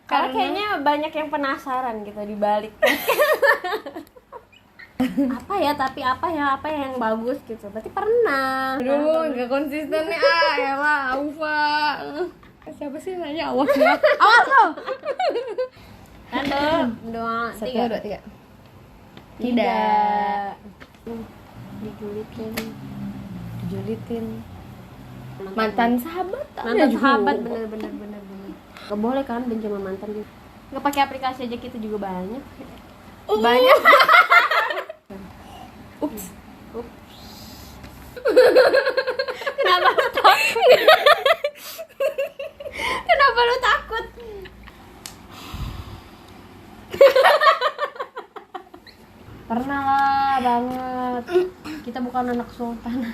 Karena kayaknya banyak yang penasaran gitu di balik. Apa yang bagus gitu. Berarti pernah. Aduh, enggak konsisten nih. Elah, Aufa. Siapa sih nanya awas ya? Awas lo. 1, 2, 1, 3. 2, 3. Tidak. Dijulitin. Mantan sahabat. Bener. Gak boleh kan benci sama mantan gitu. Gak pakai aplikasi aja gitu juga banyak. Banyak. Ups. Kenapa lu takut? Kenapa lu takut? Pernah lah banget. Kita bukan anak sultan.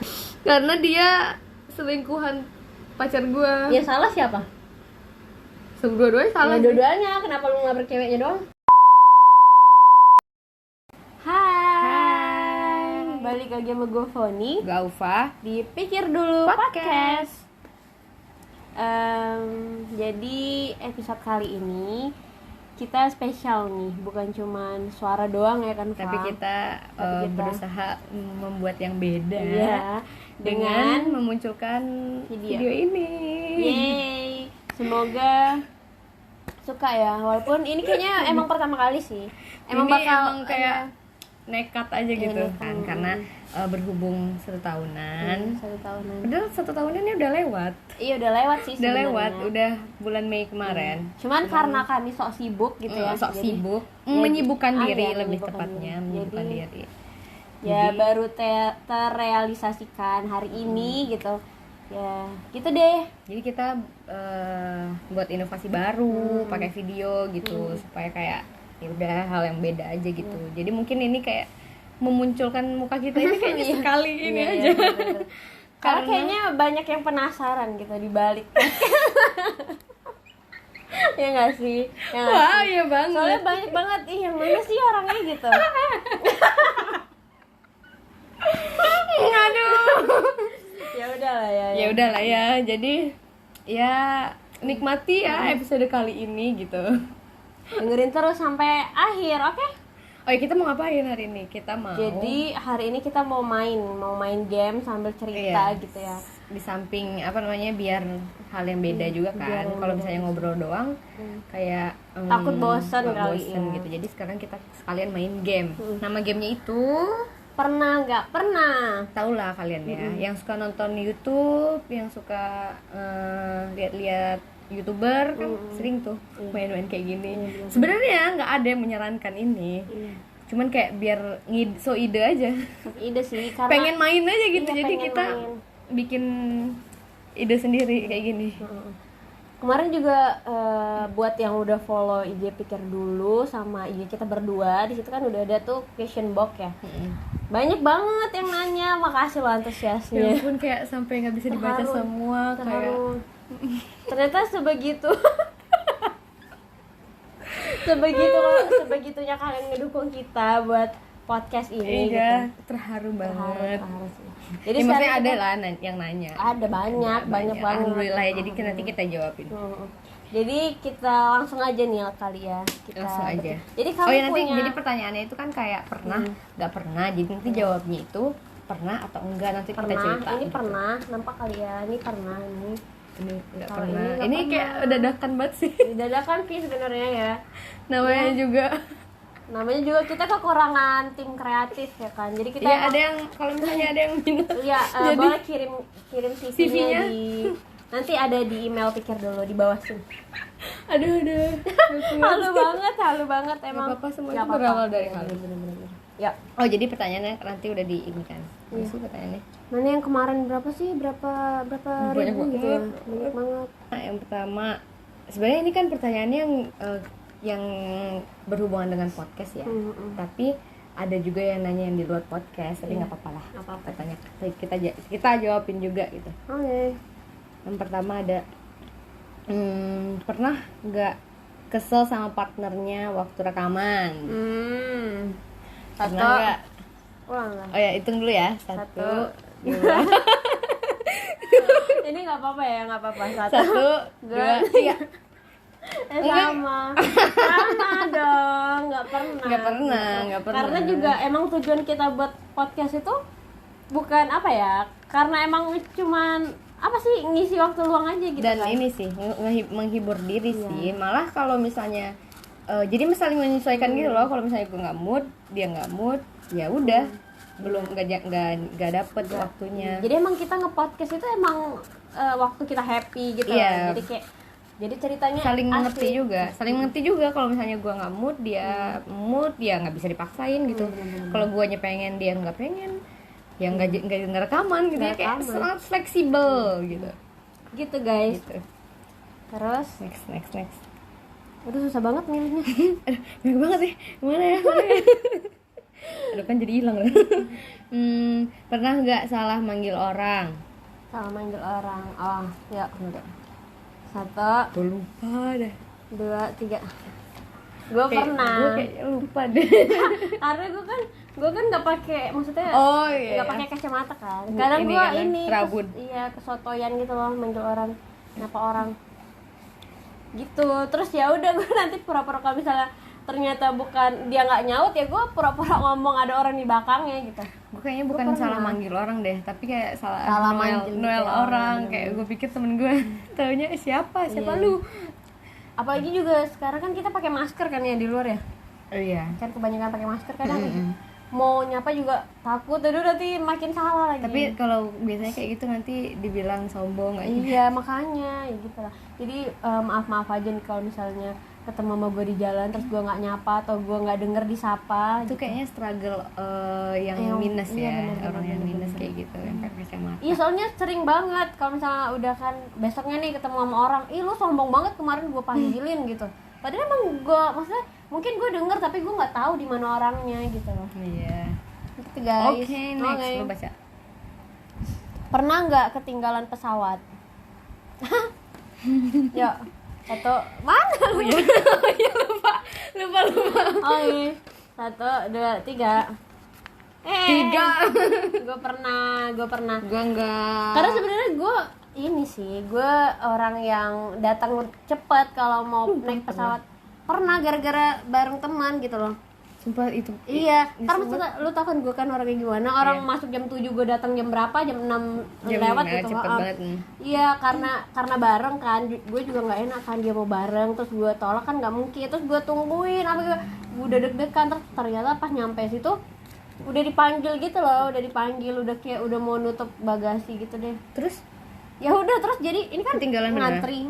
Karena dia selingkuhan pacar gua. Ya salah siapa? Dua-duanya salah. Ya dua-duanya. Kenapa lu ngelabrak ceweknya doang? Hai. Balik lagi sama gue Foni. Gaufa. Dipikir dulu Podcast. Jadi episode kali ini kita spesial nih, bukan cuman suara doang ya kan, Tapi kita berusaha membuat yang beda. Iya, dengan memunculkan video ini. Yeay. Semoga suka ya, walaupun ini kayaknya emang pertama kali sih. Emang kayak nekat aja gitu kan, karena berhubung 1 tahunan. 1 tahunan. Padahal 1 tahunan ini udah lewat. Iya udah lewat sih sebenarnya. Udah bulan Mei kemarin. Cuman karena kami sok sibuk gitu ya. Menyibukkan diri ya, lebih menyibukkan tepatnya, diri. menyibukkan diri. Ya baru terrealisasikan hari ini gitu. Ya, gitu deh. Jadi kita buat inovasi baru, pakai video gitu supaya kayak ya udah hal yang beda aja gitu. Jadi mungkin ini kayak memunculkan muka kita ini kayaknya sekali ini aja. Bener. Karena kayaknya banyak yang penasaran gitu di balik. Ya nggak sih? Wah, iya banget. Soalnya banyak banget, yang mana sih orangnya gitu. Aduh. Ya udahlah ya. Jadi ya nikmati ya episode kali ini gitu. Dengerin terus sampai akhir, oke? Oh ya, kita mau ngapain hari ini? Jadi hari ini kita mau main game sambil cerita gitu ya. Di samping biar hal yang beda juga kan. Kalau misalnya ngobrol doang kayak takut bosan kali ya. gitu. Jadi sekarang kita sekalian main game. Nama gamenya itu Pernah nggak pernah? Tahu lah kalian ya. Yang suka nonton YouTube, yang suka lihat-lihat YouTuber kan sering tuh main-main kayak gini. Sebenarnya nggak ada yang menyarankan ini. Cuman kayak biar ide aja. Ide sih karena pengen main aja gitu. Iya, jadi kita bikin ide sendiri kayak gini. Kemarin juga buat yang udah follow IG Pikir Dulu sama IG kita berdua, di situ kan udah ada tuh question box ya. Banyak banget yang nanya, makasih lo antusiasnya. Ya ampun, kayak sampai nggak bisa dibaca semua. Kayak ternyata sebegitunya kalian ngedukung kita buat podcast ini. Iya, gitu. terharu banget. Terharu sih. Jadi ya, maksudnya ada lah yang nanya. Ada banyak banget. Alhamdulillah ya, jadi nanti kita jawabin. Jadi kita langsung aja nih kali ya. Langsung aja. Jadi kamu nanti punya... jadi pertanyaannya itu kan kayak pernah, nggak pernah. Jadi nanti jawabnya itu pernah atau enggak, nanti kita cerita. Ini gitu. pernah, nampak kali ya. Ini pernah ini. Ini nggak Kalau pernah. ini Ini kayak dadakan banget sih. Dadakan sih sebenarnya ya. Namanya juga kita kekurangan tim kreatif ya kan. Jadi kita ya ada yang kalau misalnya ada yang minat. Iya, boleh kirim CV-nya di nanti ada di email Pikir Dulu di bawah sini. Aduh. Halu banget emang. Gak apa-apa, semua itu berawal dari halu. Bener. Ya. Oh, jadi pertanyaannya nanti udah di ini kan. Itu pertanyaannya. Mana yang kemarin berapa sih? Berapa ribu gitu ya? Banyak banget. Nah, yang pertama, sebenarnya ini kan pertanyaannya yang berhubungan dengan podcast ya. Tapi ada juga yang nanya yang di luar podcast, tapi nggak apa-apa lah. Tanya kita jawabin juga gitu. Oke. Yang pertama ada pernah nggak kesel sama partnernya waktu rekaman? Pernah nggak? Ulang lah. Oh ya, hitung dulu ya. 1, 2. Ini nggak apa-apa ya, nggak apa-apa. 1, 2, 3. Sama dong, nggak pernah. Karena juga emang tujuan kita buat podcast itu bukan apa ya, karena emang cuman apa sih, ngisi waktu luang aja gitu. Dan kan? ini sih menghibur diri sih. Malah kalau misalnya jadi saling menyesuaikan gitu loh. Kalau misalnya gue nggak mood, dia nggak mood, ya udah belum nggak dapet waktunya. Jadi emang kita nge-podcast itu emang waktu kita happy gitu Iya. Jadi kayak ceritanya Saling mengerti asik. juga. Kalau misalnya gue nggak mood, dia mood, ya nggak bisa dipaksain gitu. Kalau guanya pengen, dia nggak pengen, ya nggak rekaman gitu. Ya, kayak sangat fleksibel gitu. Gitu guys. Gitu. Terus Next. udah susah banget milihnya. Banyak banget ya. Mana ya? Aduh, kan jadi hilang lah. Pernah nggak salah manggil orang? Salah manggil orang. Oh, ya enggak. 1, Gue lupa dah. 2, 3. Gue pernah. Gue kayak lupa deh. Karena gue kan nggak pakai, maksudnya Oh iya. nggak pakai kacamata kan. Kadang Ini gue kan, ini rabun. kesotoyan gitu loh manggil orang. Kenapa orang? Gitu. Terus ya udah gue nanti pura-pura kalau misalnya ternyata bukan dia nggak nyaut, ya gue pura-pura ngomong ada orang di belakangnya gitu. Gue kayaknya bukan salah manggil orang deh, tapi kayak Salah manggil Noel gitu. orang. Kayak gue pikir temen gue taunya siapa lu. Apalagi juga sekarang kan kita pakai masker kan ya di luar ya. Oh iya. Kan kebanyakan pakai masker kadang mau nyapa juga takut, aduh nanti makin salah lagi. Tapi kalau biasanya kayak gitu nanti dibilang sombong aja. Iya makanya ya gitu lah. Jadi maaf aja nih kalau misalnya ketemu sama gue di jalan terus gue nggak nyapa atau gue nggak denger disapa. Itu kayaknya struggle yang minus ya, orang yang minus kayak gitu yang pakai kacamata. Iya soalnya sering banget kalau misalnya udah kan besoknya nih ketemu sama orang, ih lu sombong banget kemarin gue panggilin gitu. Padahal emang gue, maksudnya mungkin gue denger tapi gue nggak tahu di mana orangnya gitu loh. Iya. Gitu guys. Oke, next lu baca. Pernah nggak ketinggalan pesawat? Ya, 1, mana lu? Ya lupa. Oke, 1, 2, 3. 3. Gue pernah. Gue enggak. Karena sebenarnya gue ini sih, gue orang yang datang cepet kalau mau naik pesawat. Pernah gara-gara bareng teman gitu loh. Sumpah itu. Iya, karena maksudnya lu tau kan gue kan orangnya gimana. Orang masuk jam 7, gue datang jam berapa? Jam 6 lewat gitu. Cepet banget. Iya, karena bareng kan. Gue juga nggak enak kan dia mau bareng, terus gue tolak kan nggak mungkin. Terus gue tungguin, gue udah deg-degan, terus ternyata pas nyampe situ udah dipanggil gitu loh, udah kayak udah mau nutup bagasi gitu deh. Terus Ya udah, terus jadi ini kan ketinggalan ngantri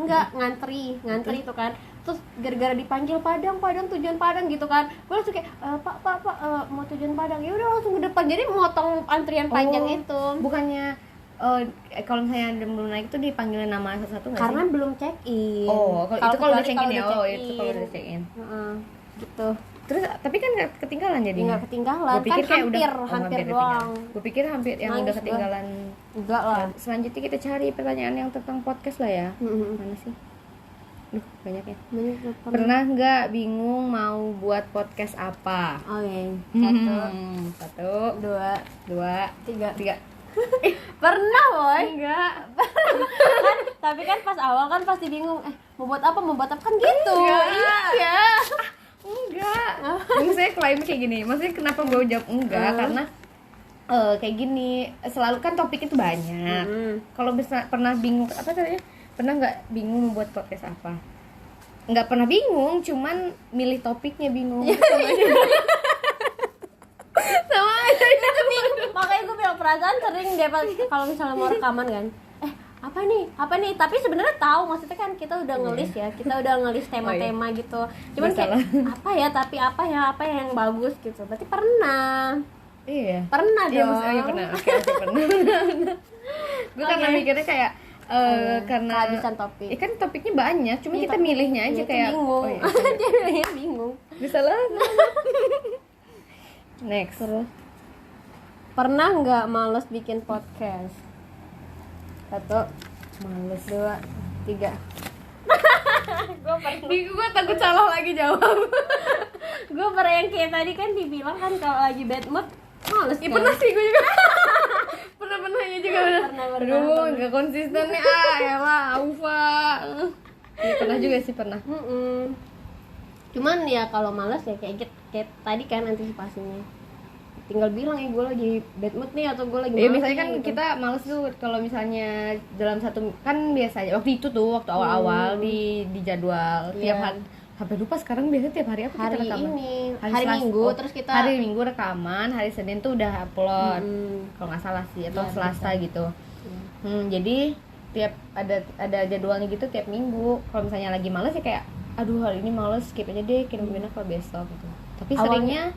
itu kan. Terus gara-gara dipanggil Padang tujuan Padang gitu kan, gue langsung kayak pak mau tujuan Padang, ya udah langsung ke depan, jadi motong antrian panjang itu. Bukannya kalau misalnya belum naik itu dipanggilin nama satu-satu nggak Karena sih? belum check in. Kalau udah check in ya. Itu kalau udah check in. Gitu. Terus tapi kan nggak ketinggalan jadinya. Nggak ketinggalan, Gua pikir kan kayak hampir doang. Gue pikir hampir yang Nangis udah ketinggalan. Enggak lah. Selanjutnya kita cari pertanyaan yang tentang podcast lah ya. Mana sih? Banyak ya. Pernah nggak bingung mau buat podcast apa? Oke. 1, 2, 3. Pernah boy. Enggak. Kan, tapi kan pas awal kan pasti bingung, mau buat apa kan gitu. Iya. Enggak. Maksudnya klaim kayak gini. Maksudnya kenapa gue jawab enggak? Karena kayak gini, selalu kan topik itu banyak. Kalau bisa pernah bingung apa tadi? Pernah nggak bingung membuat podcast apa? Nggak pernah bingung, cuman milih topiknya bingung. Sama aja. Makanya gue bilang perasaan sering deh kalau misalnya mau rekaman kan. Apa nih? Tapi sebenarnya tahu, maksudnya kan kita udah ngelis ya, kita udah ngelis tema-tema gitu. Cuman kayak apa ya yang bagus gitu. Berarti pernah. Iya. Pernah Iya, dong. maksudnya pernah. Oke, pernah. Gue karena mikirnya kayak karena kehabisan topik. Kan topiknya banyak, cuma kita milihnya aja kayak bingung. Dia milihnya bingung. Bisa lah. Next. Terus pernah nggak males bikin podcast? 1, males. 2, 3. Gue takut salah lagi jawab. Gue pernah yang kayak tadi kan dibilang kan kalau lagi bad mood males kan? Pernah sih gue juga. Pernahnya juga. Pernah. Aduh, nggak konsisten nih. Elah, Aufa. Iya, pernah juga sih, pernah. Cuman ya kalau malas ya kayak tadi kan antisipasinya, tinggal bilang gue lagi bad mood nih atau gue lagi Ya malas misalnya nih, kan gitu. kita males tuh kalau misalnya dalam satu kan biasanya waktu itu tuh waktu awal-awal di jadwal tiap hari, sampai lupa sekarang biasanya tiap hari apa hari kita rekaman? ini hari Selasa. Minggu terus kita hari Minggu rekaman, hari Senin tuh udah upload kalau nggak salah sih, atau Ya, Selasa gitu. Jadi tiap ada jadwalnya gitu tiap minggu. Kalau misalnya lagi males ya kayak aduh hari ini males, skip aja deh, kirim ke besok gitu. Tapi Awalnya,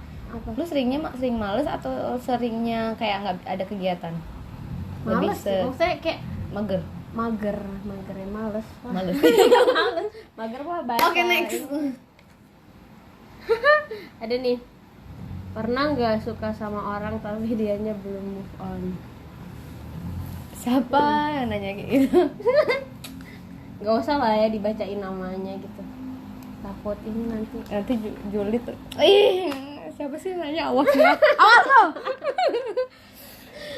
lu sering males atau seringnya kayak nggak ada kegiatan? Lebih males sih, maksudnya kayak mager ya males males. mager mah bahasa. Oke, next. Ada nih, pernah nggak suka sama orang tapi dianya belum move on? Siapa yang nanya kayak gitu? Nggak usah lah ya dibacain namanya gitu, takut ini nanti Juli tuh. Ih, siapa sih yang nanya? Awas ya. Awas lo.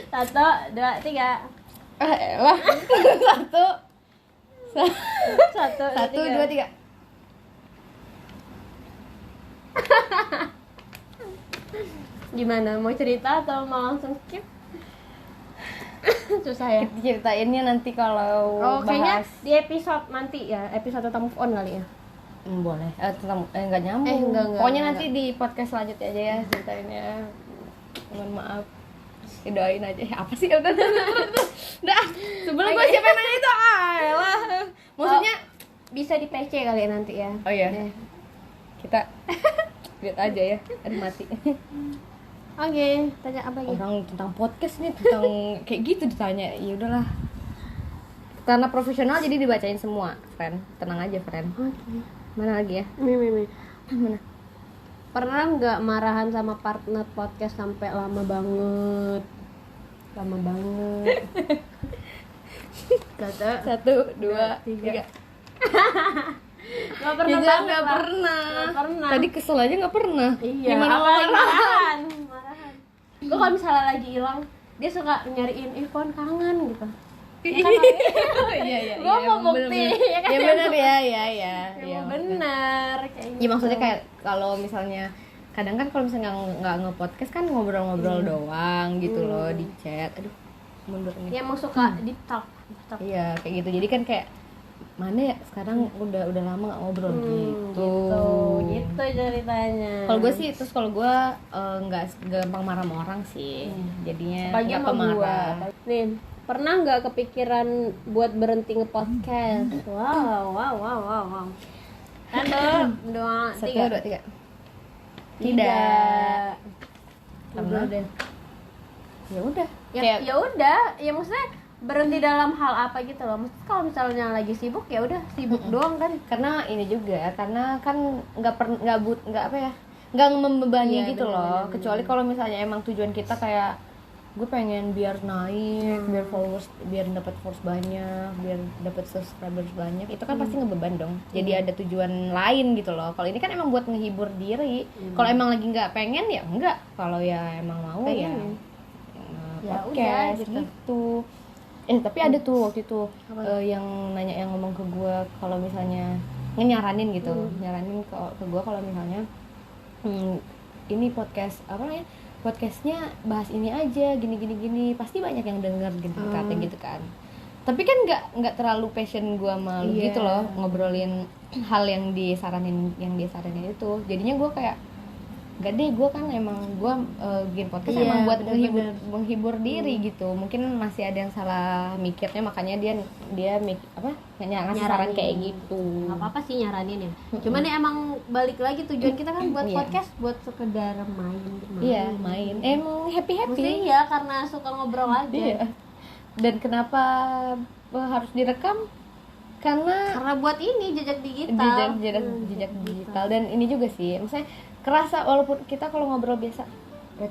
1, 2, 3. Elah. Satu, 2, 3. Gimana, mau cerita atau mau langsung skip? Susah ya. Ceritainnya nanti kalau Kayaknya bahas. di episode nanti ya, episode tentang move on kali ya. Boleh. Enggak nyambung. Enggak, Pokoknya enggak. nanti di podcast selanjutnya aja ya ceritainnya. Mohon maaf. Doain aja. Apa sih? Udah. Sebelum gua siapa yang nanya itu? Alah. Maksudnya Bisa di PC kali ya nanti ya. oh iya. Eh. Kita lihat aja ya. Aduh mati. Oke, tanya apa lagi? Orang tentang podcast nih, tentang kayak gitu ditanya. Ya udahlah. Karena profesional jadi dibacain semua, friend. Tenang aja, friend. Oke. Mana lagi ya? Mimi. Mana? Pernah nggak marahan sama partner podcast sampai lama banget? Lama banget. 1, 2, 3. Gak pernah Ya, banget nggak lah. pernah. Nggak pernah. Tadi kesel aja nggak pernah. Iya. Gimana mau apalagi marah? marahan. Gue kalau misalnya lagi hilang, dia suka nyariin, kon kangen gitu. Iya. Gua mau bukti, ya kan? Ya benar ya. Emang bener kayak gitu. Ya maksudnya kayak kalau misalnya kadang kan kalau misalnya nggak nge-podcast kan ngobrol-ngobrol doang gitu loh di chat. Aduh, mundur nih. Ya emang suka deep talk. Iya, kayak gitu. Jadi kan kayak mana ya sekarang udah lama nggak ngobrol gitu ceritanya. Kalau gue sih kalau gue nggak gampang marah sama orang sih, jadinya apalagi nggak sama pemarah. gua. Nih, pernah nggak kepikiran buat berhenti nge-podcast? Wow. Satu, 2, 1, 3. 2, 3. Tidak. Karena Ya udah. ya udah, ya maksudnya berhenti dalam hal apa gitu loh. Maksudnya kalau misalnya lagi sibuk ya udah sibuk doang kan. Karena ini juga, karena kan nggak membebani Iya, gitu bener, loh. bener. Kecuali kalau misalnya emang tujuan kita kayak gue pengen biar naik, biar followers, biar dapat followers banyak, biar dapat subscribers banyak, itu kan pasti ngebeban dong. Jadi ada tujuan lain gitu loh. Kalau ini kan emang buat ngehibur diri. Kalau emang lagi nggak pengen ya enggak. Kalau ya emang mau Pengen. Ya podcast udah, gitu. Tapi ada tuh waktu itu yang ngomong ke gue kalau misalnya nyaranin gitu, nyaranin ke gue kalau misalnya ini podcast apa namanya, podcastnya bahas ini aja gini pasti banyak yang denger gitu katanya gitu kan. Tapi kan nggak terlalu passion gue sama lu gitu loh ngobrolin hal yang dia saranin itu. Jadinya gue kayak gak deh, gue kan emang gue bikin podcast emang buat menghibur diri gitu. Mungkin masih ada yang salah mikirnya, makanya dia ngasih saran kayak gitu. Gak apa-apa sih nyaranin ya. Cuman ya emang balik lagi tujuan kita kan buat podcast buat sekedar main. Iya, main. Emang happy. Mesti ya karena suka ngobrol aja. Iya. Dan kenapa harus direkam? Karena buat ini jejak digital. jejak digital. Dan ini juga sih, maksudnya kerasa walaupun kita kalau ngobrol biasa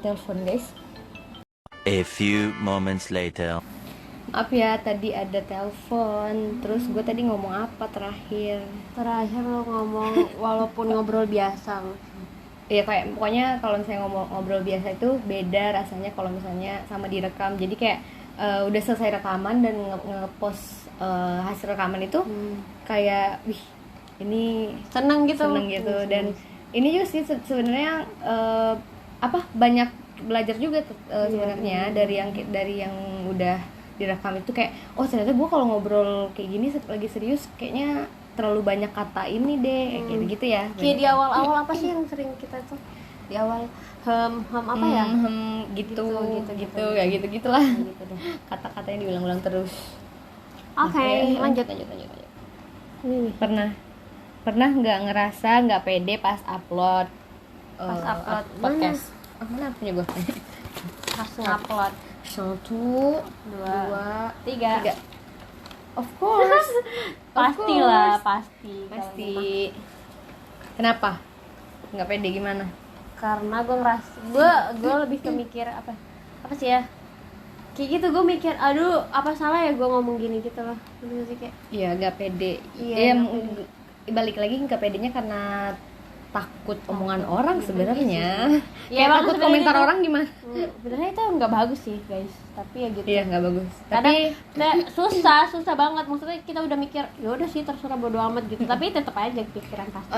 telepon guys. A few moments later. Maaf ya, tadi ada telepon. Terus gue tadi ngomong apa terakhir lo ngomong walaupun ngobrol biasa lo. ya kayak pokoknya kalau misalnya ngobrol biasa itu beda rasanya kalau misalnya sama direkam. Jadi kayak udah selesai rekaman dan nge-post hasil rekaman itu kayak wih ini seneng gitu. Dan ini juga sih sebenarnya banyak belajar juga sebenarnya dari yang udah direkam itu kayak oh ternyata gue kalau ngobrol kayak gini lagi serius kayaknya terlalu banyak kata ini deh kayak gitu ya. Kayak di awal-awal apa sih yang sering kita tuh di awal apa ya gitu ya gitulah gitu deh. kata-kata yang diulang-ulang terus. Oke, lanjut. Ini pernah nggak ngerasa nggak pede pas upload podcast mana punya gue Pas ngupload 1 2 3 of course pastilah pasti. Kenapa nggak pede gimana? Karena gue ngerasa gue lebih ke mikir apa sih ya, kayak gitu. Gue mikir aduh apa salah ya gue ngomong gini gitu loh. Bener sih kayak Iya nggak pede. Iya, Balik lagi nggak pedenya karena takut omongan orang sebenarnya. Ya, Kayak takut sebenarnya komentar itu- orang gimana? sebenarnya itu nggak bagus sih guys, tapi ya gitu. Iya nggak bagus. Kadang Tapi susah banget, maksudnya kita udah mikir ya udah sih terserah bodo amat gitu, tapi tetap aja pikiran pasti.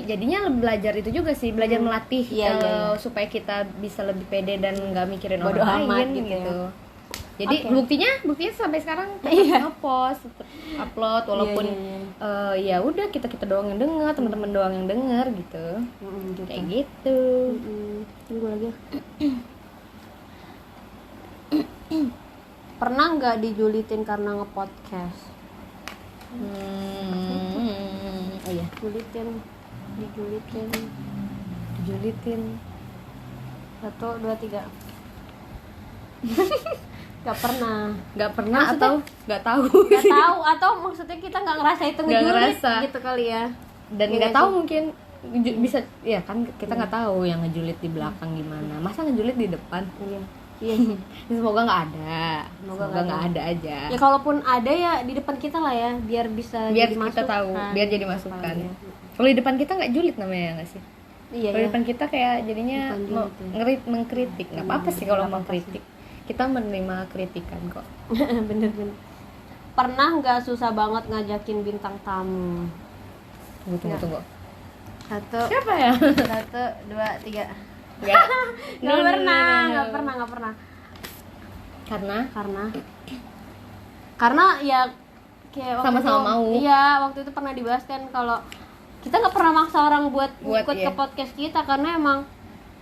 jadinya belajar itu juga sih, belajar melatih Iya. supaya kita bisa lebih pede dan nggak mikirin Bodo orang amat lain gitu ya. Jadi Oke. buktinya sampai sekarang Iya. tetap nge-post, tetap upload walaupun Iya. ya udah kita doang yang denger, teman-teman doang yang denger gitu. Gitu. Kayak gitu. Ini gue lagi. Pernah nggak dijulitin karena nge-podcast? Oh iya, Dijulitin. dijulitin. 1, 2, 3. Gak pernah. Maksudnya- Atau nggak tahu. Gak tahu atau maksudnya kita nggak ngerasa itu Nggak ngejulit ngerasa. gitu kali ya. Dan Iya nggak nggak tahu sih? mungkin bisa ya kan kita nggak tahu yang ngejulit di belakang gimana, masa ngejulit di depan. Iya sih. Semoga nggak ada, Semoga semoga nggak nggak ada aja, Ya kalaupun ada ya di depan kita lah ya, biar bisa biar jadi kita tahu, masukan. biar jadi masukan. Iya. Kalau di depan kita nggak julid namanya nggak sih? Iya Kalau di ya. depan kita kayak jadinya Bukan julid ya. mengkritik, nggak apa-apa sih kalau mau kritik, kita menerima kritikan kok. Bener-bener. Pernah nggak susah banget ngajakin bintang tamu? Tunggu. 1, Siapa ya? 1, 2, 3. Nggak. Nggak pernah. Karena ya kayak waktu Sama-sama itu, mau. Iya, waktu itu pernah dibahas kan kalau kita nggak pernah maksa orang buat ikut iya. ke podcast kita karena emang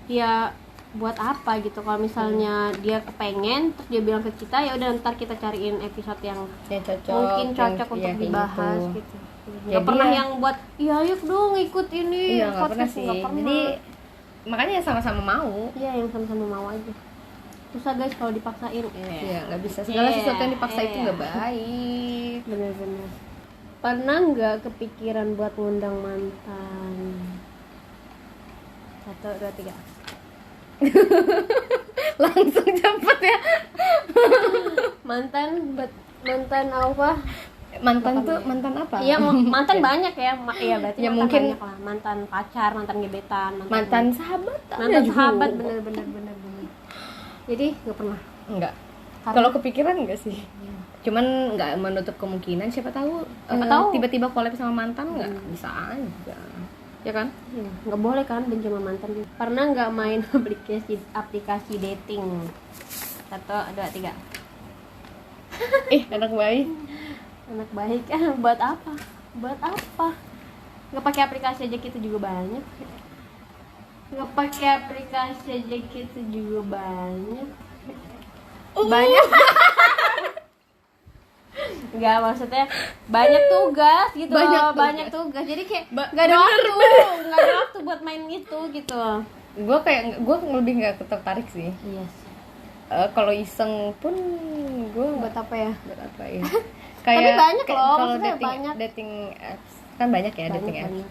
ya buat apa gitu. Kalau misalnya dia kepengen terus dia bilang ke kita ya udah ntar kita cariin episode yang Yang cocok, mungkin cocok yang- untuk iya, kayak dibahas gitu. gitu. Jadi Nggak pernah ya- yang buat iya ayo dong ikut ini Iya nggak pernah podcast." sih. Nggak pernah. Jadi makanya sama-sama mau. Iya yang sama-sama mau aja. Susah guys kalau dipaksain. Iya nggak bisa, segala sesuatu yang dipaksa itu Iya. nggak baik. Bener-bener. Pernah nggak kepikiran buat ngundang mantan? 1, 2, 3. Langsung cepet ya. Mantan apa? Mantan apa? Iya mantan banyak ya. Iya berarti Ya, mantan mungkin- banyak lah. Mantan pacar, mantan gebetan, Mantan sahabat. mantan sahabat, bener. Jadi nggak pernah. Enggak. Karena- Kalau kepikiran enggak sih. Cuman nggak menutup kemungkinan, siapa tahu tiba-tiba collab sama mantan nggak bisa aja. Ya kan? Iya, nggak boleh kan benci sama mantan. Pernah nggak main aplikasi dating? 1, 2, 3. Anak baik. Anak baik. Buat apa? Nggak pakai aplikasi aja kita juga banyak. Banyak. Enggak, maksudnya banyak tugas gitu. Banyak tugas. Jadi kayak Ba- nggak ada bener, waktu buat main itu gitu. Gue lebih nggak tertarik sih. Iya. Kalau iseng pun gue Buat apa ya? buat apa ya? Tapi banyak loh, kalau maksudnya banyak. dating apps kan banyak ya dating apps. Banyak.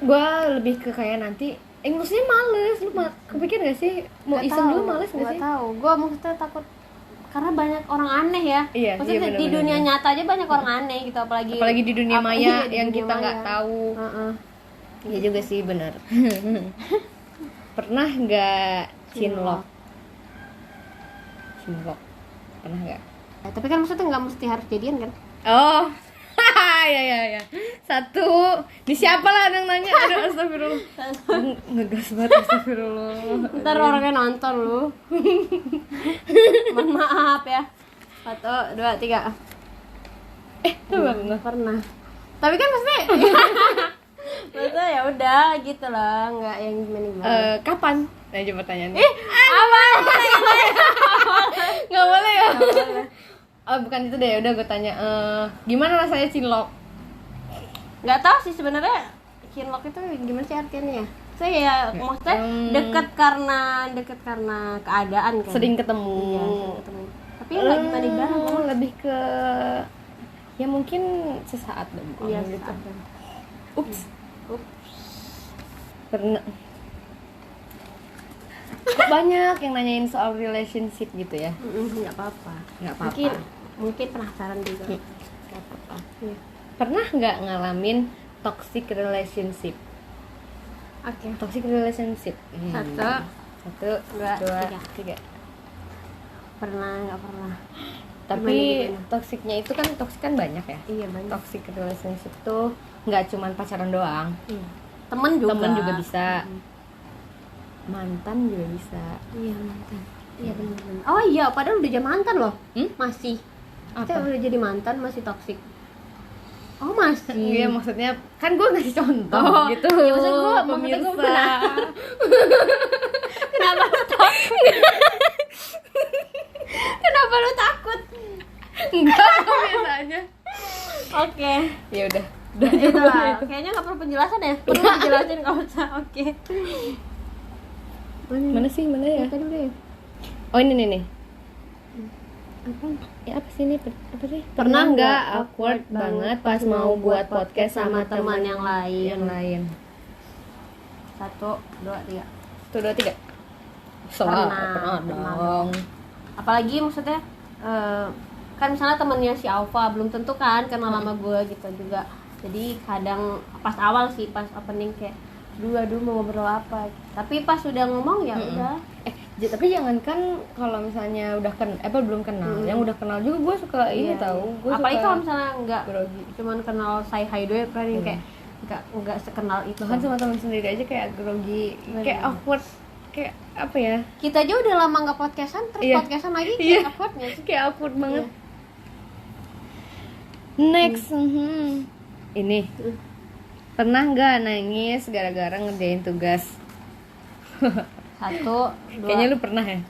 Gue lebih ke kayak nanti maksudnya males. Lu kepikir gak sih mau Nggak iseng tahu, dulu males gak nggak sih? tahu. Gue maksudnya takut karena banyak orang aneh ya. Iya, Maksudnya iya, di bener-bener. dunia nyata aja banyak orang aneh gitu, apalagi Apalagi di dunia maya iya, di yang dunia kita nggak maya. tahu. Heeh. Iya juga sih benar. Pernah nggak cinlok? Cinlok. Pernah nggak? Tapi kan maksudnya nggak mesti harus jadian kan? Oh, ya. Satu, di siapa lah yang nanya? Aduh, astagfirullah. Ngegas banget, astagfirullah. Ntar orangnya nonton lu. Mohon maaf ya. 1, 2, 3. Pernah. Tapi kan maksudnya ya udah gitu lah, nggak yang gimana. Kapan? Nah, coba pertanyaannya. Apa? Nggak boleh ya? Nggak boleh. Oh, bukan itu deh, udah gue tanya. Gimana rasanya cinlok? Nggak tahu sih sebenarnya cinlok itu gimana sih artinya ya? Saya ya maksudnya deket karena keadaan kan. Sering ketemu. Iya, sering ketemu. Tapi nggak gimana Lebih ke ya mungkin sesaat dong. Iya, gitu. sesaat. Ups. Pernah. Kok banyak yang nanyain soal relationship gitu ya? Nggak apa-apa. Nggak apa-apa. Mungkin penasaran juga. Nggak apa-apa. Iya. Pernah nggak ngalamin toxic relationship? Oke. Toxic relationship. 1, 2, 3. pernah nggak pernah. Tapi Gimana? toksiknya itu kan toksik kan banyak ya. Iya banyak. Toxic relationship tuh nggak cuman pacaran doang. Iya. Temen juga bisa. Mantan juga bisa. Iya mantan. Iya benar. Oh iya, padahal udah jadi mantan loh. Masih. Kita Apa? udah jadi mantan masih toksik. Oh masih. Iya, maksudnya kan gue ngasih contoh gitu. Ya, maksud gua pemirsa. pernah. Kenapa lu takut? Kenapa lu takut? Enggak, biasanya. Oke. Ya udah. Itulah. Kayaknya nggak perlu penjelasan ya. Perlu dijelasin nggak usah. Oke. Mana sih? Mana ya? Tadi udah ya. Oh, ini nih. Apa? Ya apa sih ini? Apa sih? Pernah nggak awkward banget pas mau buat podcast sama teman yang lain? Yang lain. 1, 2, 3. 1, 2, 3. Pernah dong. Apalagi maksudnya kan misalnya temennya si Alfa belum tentu kan kenal sama gue gitu juga. Jadi kadang pas awal sih pas opening kayak aduh mau ngobrol apa. Tapi pas udah ngomong ya udah. Tapi jangankan kalau misalnya udah belum kenal, yang udah kenal juga gue suka ini tahu. Gue Apalagi suka kalau misalnya enggak grogi. cuman kenal say hi doang kan yang kayak enggak sekenal itu. Bahkan sama teman sendiri aja kayak grogi, kayak awkward, kayak apa ya? Kita aja udah lama nggak podcastan, terus podcastan lagi kayak awkwardnya sih. Kayak awkward banget. Next, ini pernah nggak nangis gara-gara ngerjain tugas? 1, 2. Kayaknya lu pernah ya?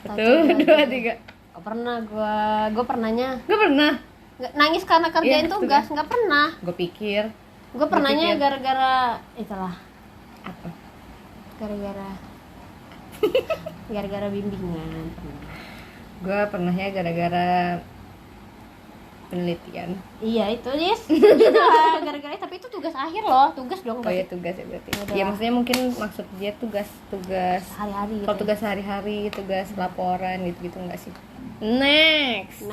1, 2, 3. Gak pernah gue pernahnya Gak pernah. nangis karena kerjain Iya, tugas, nggak pernah. Gue pikir. Gue pernahnya gara-gara itulah, Apa? gara-gara bimbingan. Gue pernahnya gara-gara penelitian. Iya itu Jis, itulah gara-gara, tapi itu tugas akhir loh, tugas dong. Oh ya, tugas ya berarti. Udah. Ya maksudnya mungkin maksud dia tugas Hari-hari gitu. kalau tugas sehari-hari, tugas laporan gitu enggak sih? Next.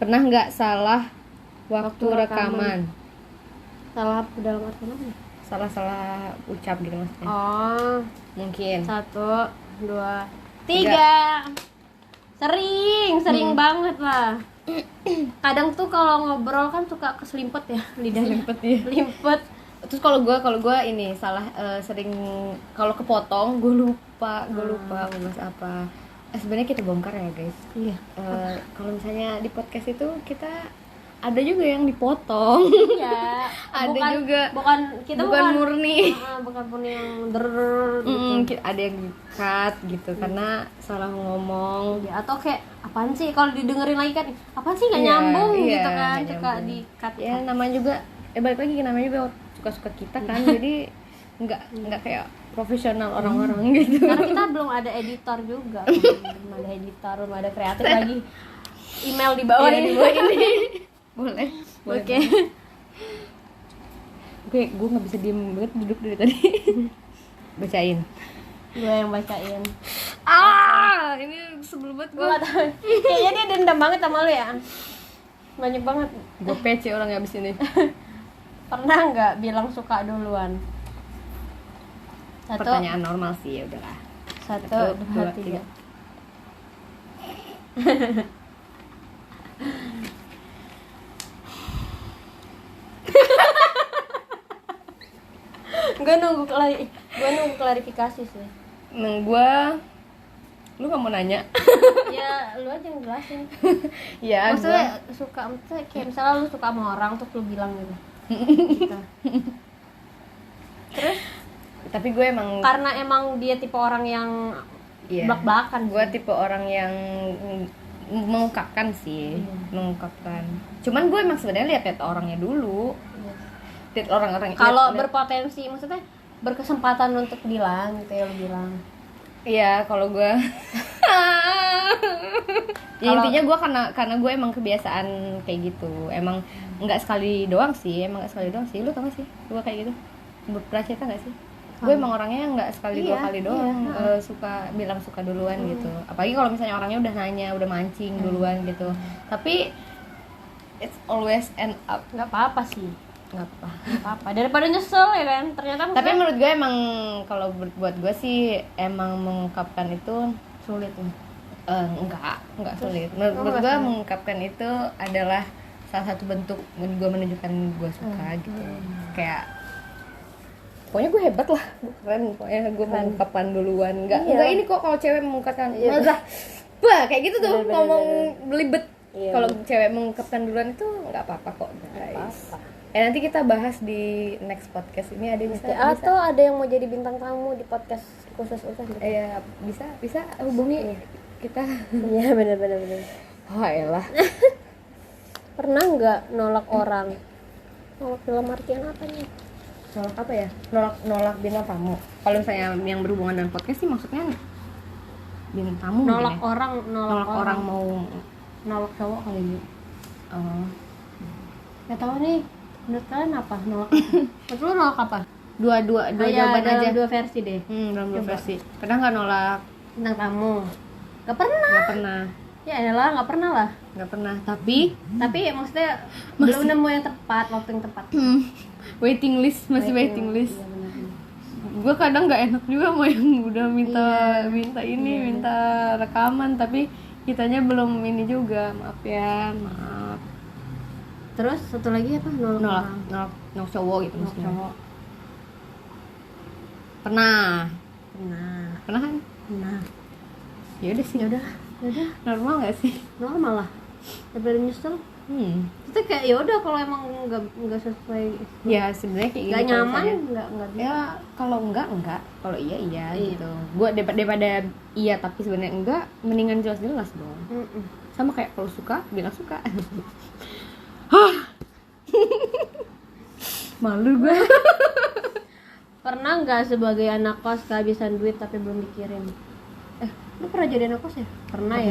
Pernah nggak salah waktu rekaman? Salah dalam artian apa? Salah ucap gitu maksudnya. Oh, Mungkin. 1, 2, 3. Sering banget lah. Kadang tuh kalau ngobrol kan suka keselimpet ya lidahnya. Limpet. Terus kalau gue ini salah sering kalau kepotong gue lupa mau bahas apa. Sebenarnya kita bongkar ya guys. Iya. Kalau misalnya di podcast itu kita ada juga yang dipotong. Iya. Bukan murni. Bukan murni yang gitu. Ada yang di-cut gitu karena salah ngomong. Ya, atau kayak apaan sih kalau didengerin lagi kan apaan sih nggak Iya, nyambung iya, gitu kan, nggak suka nyambung. di-cut. Ya namanya juga balik lagi namanya juga suka-suka kita kan. Jadi nggak kayak profesional orang-orang gitu. Karena kita belum ada editor juga kan. belum ada kreatif lagi. Email di bawah Iya, ini. di bawah ini. Boleh. Oke. Gue nggak bisa diem banget duduk dari tadi. Bacain. Gue yang bacain. Ini sebel banget Gue gak tau. Kayaknya dia dendam banget sama lu ya. Banyak banget. Gue PC orang abis ini. Pernah nggak bilang suka duluan? 1, Pertanyaan normal sih, ya udahlah. 1, 2, 3. Gue nunggu klarifikasi sih. Lu gak mau nanya? Ya lu aja yang jelasin. Ya, Maksudnya maksudnya kayak misalnya lu suka sama orang terus lu bilang gitu. Gitu. Terus tapi gue emang karena emang dia tipe orang yang belak-belakan. Gue tipe orang yang mengungkapkan sih, mengungkapkan. Cuman gue emang sebenarnya lihat orangnya dulu. Lihat orang-orang. Kalau berpotensi, maksudnya berkesempatan untuk bilang gitu ya, lu bilang. Iya, kalau gue ya intinya gue karena gue emang kebiasaan kayak gitu. Emang nggak sekali doang sih. Lu tau gak sih gue kayak gitu? Pernah cerita nggak sih? Gue emang orangnya nggak sekali 2 kali doang suka bilang suka duluan gitu. Apalagi kalau misalnya orangnya udah nanya, udah mancing duluan gitu. Tapi it's always end up. Nggak apa-apa sih. Nggak Apa-apa daripada nyesel ya kan. Ternyata tapi menurut gue emang kalau buat gue sih emang mengungkapkan itu sulit ya. Enggak sulit. Menurut gue mengungkapkan itu adalah salah satu bentuk gue menunjukkan gue suka gitu. Kayak pokoknya gue hebat lah, gue keren, pokoknya gue mengungkapkan duluan. Enggak ini kok kalau cewek mengungkapkan kayak gitu tuh ngomong belibet. Kalau cewek mengungkapkan duluan itu nggak apa-apa kok guys. Nanti kita bahas di next podcast ini ada bisa atau ada yang mau jadi bintang tamu di podcast khusus gitu. Bisa hubungi kita. Iya benar. Oh elah. Pernah nggak nolak orang? Nolak dalam artian apa nih? Nolak apa ya? Nolak bintang tamu. Kalau misalnya yang berhubungan dengan podcast sih maksudnya bintang tamu. Nolak orang mau nolak cowok kali ini. Nggak tahu nih. Menurut kalian apa? Nolak? Menurut lu nolak apa? Dua jawaban aja. Dua versi deh. Dalam 2 versi. Pernah nggak nolak Bintang tamu? Nggak pernah. Nggak pernah. Ya elah, nggak pernah lah. Nggak pernah. Tapi Maksudnya belum nemu yang tepat, waktu yang tepat. waiting list. Iya, benar. Gue kadang nggak enak juga mau yang udah minta rekaman, tapi kitanya belum ini juga. Maaf. Terus satu lagi apa? Nolak cowok gitu maksudnya. Pernah kan? Nah, Ya udah sih. ya udah. Normal nggak sih? Normal lah. Daripada nyesel. Itu kayak ya udah kalau emang nggak sesuai. Ya sebenarnya kayak Nggak gitu. nyaman, nggak bisa. Ya kalau enggak. Kalau iya gitu. Gue daripada iya tapi sebenarnya enggak, mendingan jelas-jelas dong. Sama kayak kalau suka bilang suka. Malu gue. Pernah nggak sebagai anak kos kehabisan duit tapi belum dikirim? Lu pernah jadi anak kos ya? Pernah.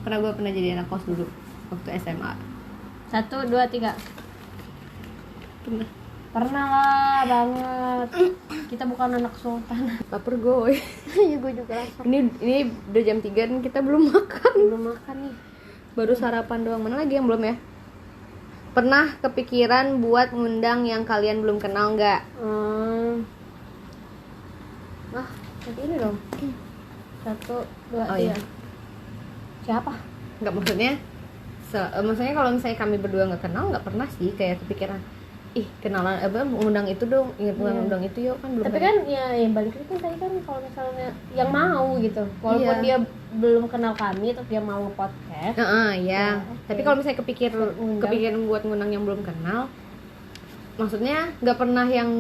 Gue pernah jadi anak kos dulu waktu SMA. 1, 2, 3. Pernah lah banget. Kita bukan anak sultan. Lapar gue. Iya gue juga lapar. Ini udah jam 3 dan kita belum makan. Nih. Baru sarapan doang. Mana lagi yang belum ya? Pernah kepikiran buat ngundang yang kalian belum kenal nggak? Nanti ini dong. 1, 2, 3. Iya. Siapa? Nggak maksudnya kalau misalnya kami berdua nggak kenal, nggak pernah sih kayak kepikiran kenalan ngundang itu dong, ngundang itu yuk kan belum. Tapi kan ya balik lagi kan tadi kan kalau misalnya yang mau gitu, walaupun dia belum kenal kami tapi dia mau nge-podcast. Iya. Tapi kalau misalnya kepikiran buat ngundang yang belum kenal, maksudnya nggak pernah yang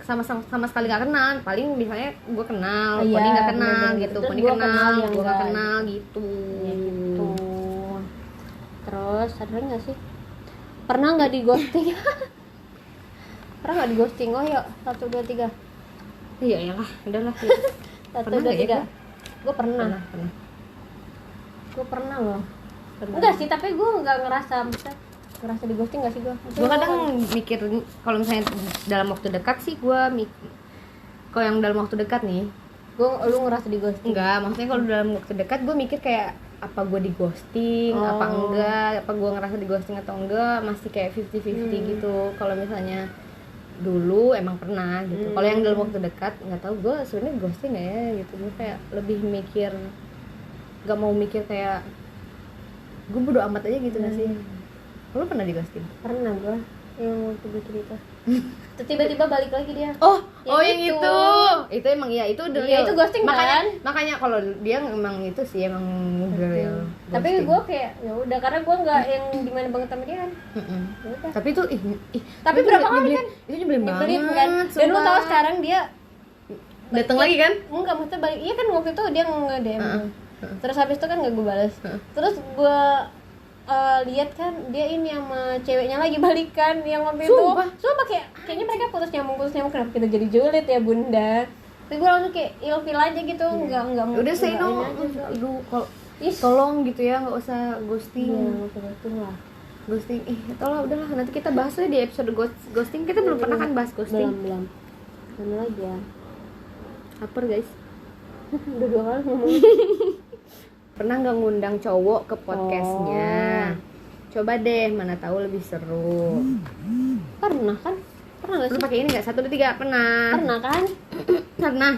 sama sekali nggak kenal. Paling misalnya gue kenal, Poni nggak kenal gitu, Poni kenal, gue nggak kenal gitu. Ya, gitu. Terus ada nggak sih? Pernah nggak di ghosting? Pernah nggak di ghosting? Oh yuk 1, 2, 3. Iya lah, udahlah. 1, 2, 3. Gue pernah. Gue pernah loh. Enggak sih, tapi gue nggak ngerasa di ghosting nggak sih gue? Gue kadang mikir kalau misalnya dalam waktu dekat sih kalau yang dalam waktu dekat nih, lu ngerasa di ghosting? Enggak, maksudnya kalau dalam waktu dekat gue mikir kayak apa gue di ghosting, apa enggak, apa gue ngerasa di ghosting atau enggak, masih kayak 50-50 gitu. Kalau misalnya dulu emang pernah gitu. Kalau yang dalam waktu dekat nggak tahu gue sebenarnya ghosting nggak ya gitu. Gue kayak lebih mikir nggak mau mikir kayak gue bodo amat aja gitu nggak sih? Lu pernah di ghosting? Pernah gue yang waktu gue cerita. Terus tiba-tiba balik lagi dia. Yang itu emang ya itu udah Iya, itu ghosting kan? Makanya kalau dia emang itu sih emang real. Tapi gue kayak ya udah karena gue nggak yang gimana banget sama dia kan. Ya udah. Tapi itu Tapi berapa kali kan? Itu nyebelin Nyebelin banget. kan. Dan lu sumpah. tahu sekarang dia Datang lagi kan? enggak maksudnya balik. Iya kan waktu itu dia nge-DM. Terus habis itu kan nggak gue balas. Terus gue lihat kan dia ini sama ceweknya lagi balikan yang waktu Sumpah? itu. Sumpah kayaknya mereka putus nyambung kenapa kita jadi julid ya bunda. Tapi gue langsung kayak ilfil aja gitu, nggak Udah say nggak no. ini aja. Aduh, kalau tolong gitu ya, nggak usah ghosting. Iya, nggak usah ghosting lah. Ghosting, tolong udahlah nanti kita bahas aja di episode ghosting. Kita belum pernah kan bahas ghosting. Belum. Mana lagi ya? Lapar guys. Udah 2 kali ngomong. Pernah nggak ngundang cowok ke podcastnya? Coba deh, mana tahu lebih seru. Pernah kan? Pernah nggak Lu sih? pakai ini nggak? 1, 2, 3 pernah. Pernah kan? Pernah.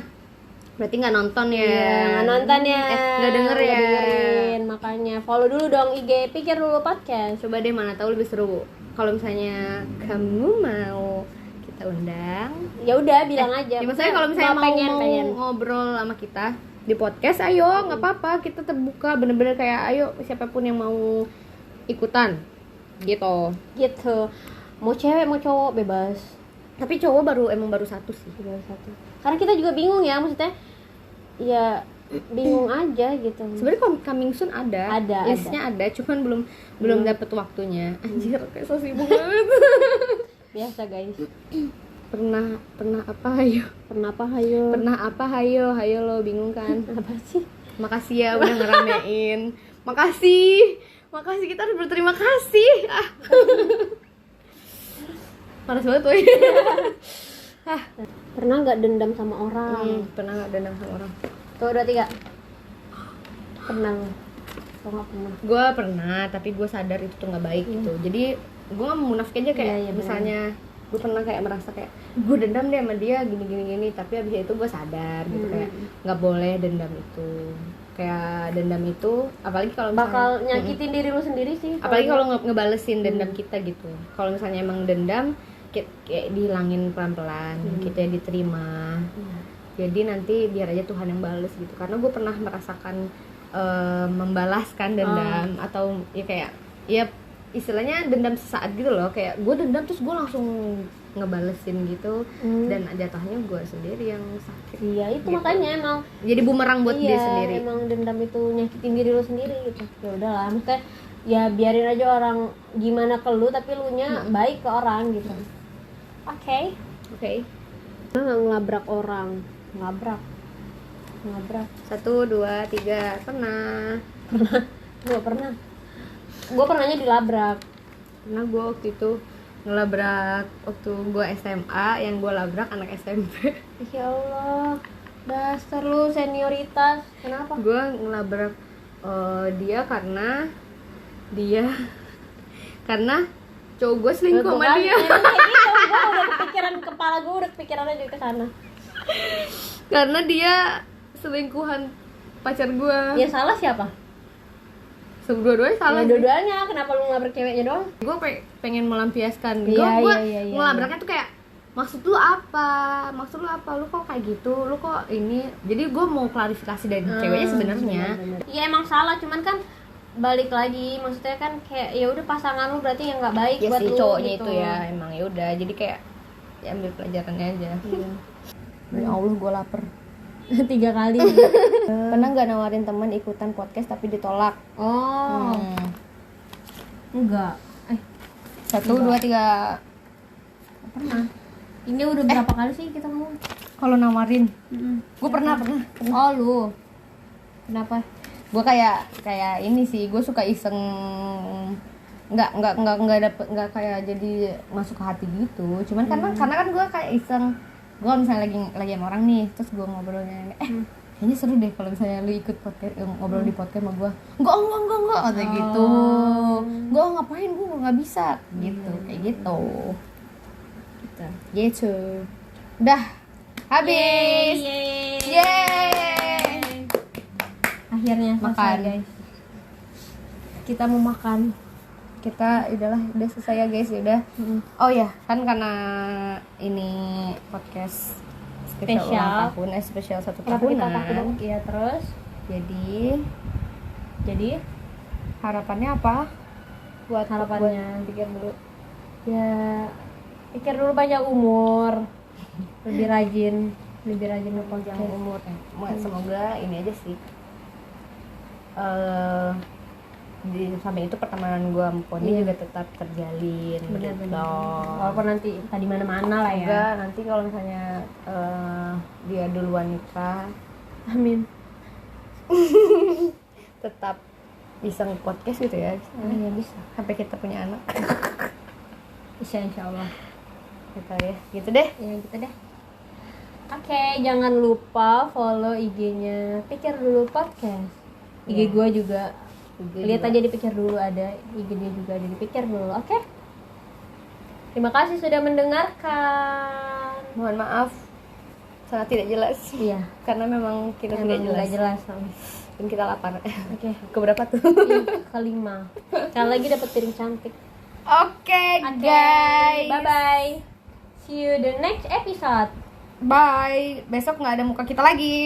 Berarti nggak nonton ya? Iya, nggak nonton ya. Nggak denger ya? Nggak dengerin, makanya follow dulu dong IG Pikir Dulu Podcast. Coba deh, mana tahu lebih seru. Kalau misalnya kamu mau kita undang, Ya udah bilang aja. ya maksudnya kalau misalnya mau pengen. ngobrol sama kita di podcast, ayo nggak apa-apa, kita terbuka bener-bener kayak ayo siapapun yang mau ikutan gitu. Gitu. Mau cewek mau cowok bebas. Tapi cowok emang baru 1 sih. Bebas satu. Karena kita juga bingung ya, maksudnya ya bingung aja gitu. Sebenarnya coming soon ada listnya ada, cuman belum dapet waktunya. Anjir, kayak so sibuk banget. Biasa guys. Pernah apa hayo? Pernah apa hayo? Pernah apa hayo lo bingung kan? Apa sih? Makasih ya udah ngeramein. Makasih kita harus berterima kasih. Panas banget woy. Pernah nggak dendam sama orang? Pernah nggak dendam sama orang? Tuh 2, 3. Pernah. Atau nggak pernah? Gue pernah, tapi gue sadar itu tuh nggak baik gitu. Jadi gue nggak mau munafik aja kayak Iya, misalnya gue pernah kayak merasa kayak gue dendam deh sama dia gini, tapi abis itu gue sadar gitu kayak nggak boleh dendam itu. Kayak dendam itu apalagi kalau Bakal nyakitin diri lu sendiri sih. apalagi kalau ngebalesin dendam kita gitu. Kalau misalnya emang dendam kayak dihilangin pelan-pelan, kita diterima. Jadi nanti biar aja Tuhan yang bales gitu. Karena gue pernah merasakan membalaskan dendam atau ya kayak ya istilahnya dendam sesaat gitu loh, kayak gue dendam terus gue langsung ngebalesin gitu dan jatuhnya gue sendiri yang sakit. Iya itu gitu. makanya emang Jadi bumerang buat dia iya, sendiri. emang dendam itu nyakitin diri lu sendiri gitu. Ya udahlah, maksudnya ya biarin aja orang gimana ke lu tapi lu nya baik ke orang gitu. Oke. Nggak ngelabrak orang. Ngelabrak. 1, 2, 3 pernah. Gue pernah. Gue pernahnya dilabrak. Pernah gue waktu itu ngelabrak waktu gue SMA, yang gue labrak anak SMP. Ya Allah, dasar lu senioritas. Kenapa? Gue ngelabrak dia karena cowok gue selingkuh sama dia. Emang kayak gitu, gue udah kepikiran, kepala gue udah kepikirannya juga ke sana. Karena dia selingkuhan pacar gue. Ya salah siapa? Dua-duanya salah. Ya dua-duanya, kenapa lu ngelabrak ceweknya doang? Gue pengen melampiaskan. Iya, Gue iya. ngelabraknya tuh kayak maksud lu apa? Lu kok kayak gitu? Lu kok ini? Jadi gue mau klarifikasi dari ceweknya sebenarnya. Iya emang salah, cuman kan balik lagi, maksudnya kan kayak ya udah pasangan lu berarti yang nggak baik Ya buat si lu cowoknya gitu. itu ya emang ya udah. Jadi kayak ya ambil pelajarannya aja. Ya Allah, gue lapar. 3 kali. Pernah nggak nawarin teman ikutan podcast tapi ditolak? Oh. Enggak. 1, 2, 3. Pernah. Ini udah berapa kali sih kita ngomong? Kalau nawarin, gue pernah. Oh lu. Kenapa? Gue kayak ini sih, gue suka iseng, nggak kayak jadi masuk ke hati gitu. Cuman karena kan gue kayak iseng, gue misalnya lagi sama orang nih, terus gue ngobrolnya, kayaknya seru deh kalau misalnya lu ikut podcast, ngobrol di podcast sama gue. Enggak kayak gitu. Gue ngapain, gue nggak bisa gitu, kayak gitu. Gitu. Udah habis. Yeay. Akhirnya selesai Makan. guys. Kita mau makan. Kita udah selesai ya guys, udah. Oh ya, kan karena ini podcast spesial Spesial. ulang tahun, spesial 1 Kenapa kita tahunan. takut? Iya terus. Jadi harapannya apa? Buat Harapannya. pikir dulu. Ya pikir dulu banyak umur. Lebih rajin Panjang ngepodcast. umur. Semoga ini aja sih. Di samping itu pertemanan gue sama Poni Iya. juga tetap terjalin. Benar-benar. gitu. Walaupun nanti di mana-mana lah ya. Semoga nanti kalau misalnya dia duluan nikah Amin. tetap bisa nge-podcast gitu ya. Iya bisa. Sampai kita punya anak. Bisa insyaallah. Gitu ya. Gitu deh. Ya gitu deh. Oke, jangan lupa follow IG-nya Pikir Dulu Podcast. IG Iya. gue juga. Juga Lihat juga. aja di Pikir Dulu ada, IG dia juga ada di Pikir Dulu. Oke. Terima kasih sudah mendengarkan. Mohon maaf sangat tidak jelas. Iya. Karena memang kita Emang tidak jelas. nggak jelas. Dan kita lapar. Oke. Keberapa tuh? Iya, kelima. Sekali lagi dapat piring cantik. Oke, guys. Bye bye. See you the next episode. Bye. Besok nggak ada muka kita lagi.